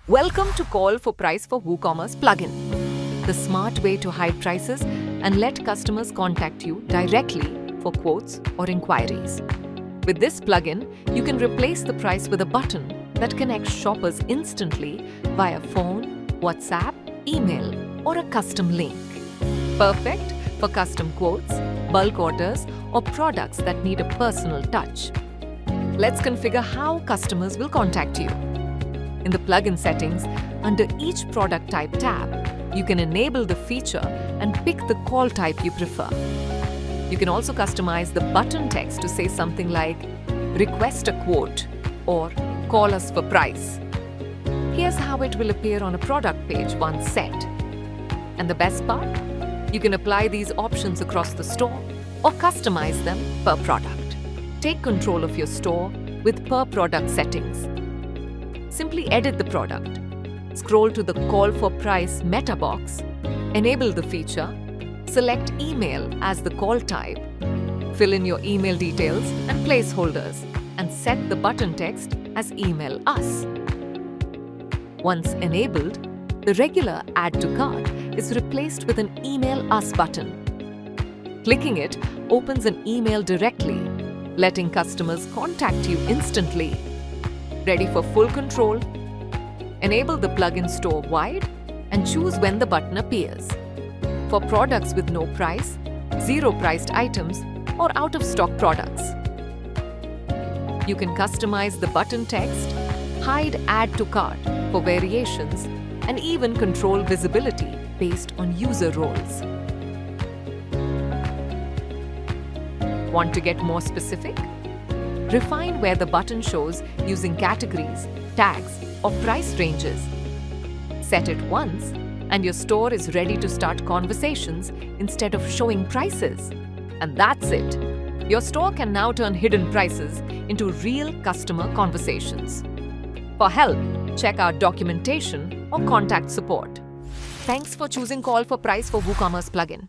Welcome to Call for Price for WooCommerce plugin, the smart way to hide prices and let customers contact you directly for quotes or inquiries. With this plugin, you can replace the price with a button that connects shoppers instantly via phone, WhatsApp, email, or a custom link. Perfect for custom quotes, bulk orders, or products that need a personal touch. Let's configure how customers will contact you. In the plugin settings, under each product type tab, you can enable the feature and pick the call type you prefer. You can also customize the button text to say something like, "Request a quote" or "Call us for price." Here's how it will appear on a product page once set. And the best part? You can apply these options across the store or customize them per product. Take control of your store with per product settings. Simply edit the product, scroll to the Call for Price meta box, enable the feature, select email as the call type, fill in your email details and placeholders, and set the button text as "Email us." Once enabled, the regular Add to Cart is replaced with an Email Us button. Clicking it opens an email directly, letting customers contact you instantly. Ready for full control? Enable the plugin store-wide and choose when the button appears. For products with no price, zero-priced items, or out-of-stock products. You can customize the button text, hide Add to Cart for variations, and even control visibility based on user roles. Want to get more specific? Refine where the button shows using categories, tags, or price ranges. Set it once, and your store is ready to start conversations instead of showing prices. And that's it. Your store can now turn hidden prices into real customer conversations. For help, check our documentation or contact support. Thanks for choosing Call for Price for WooCommerce plugin.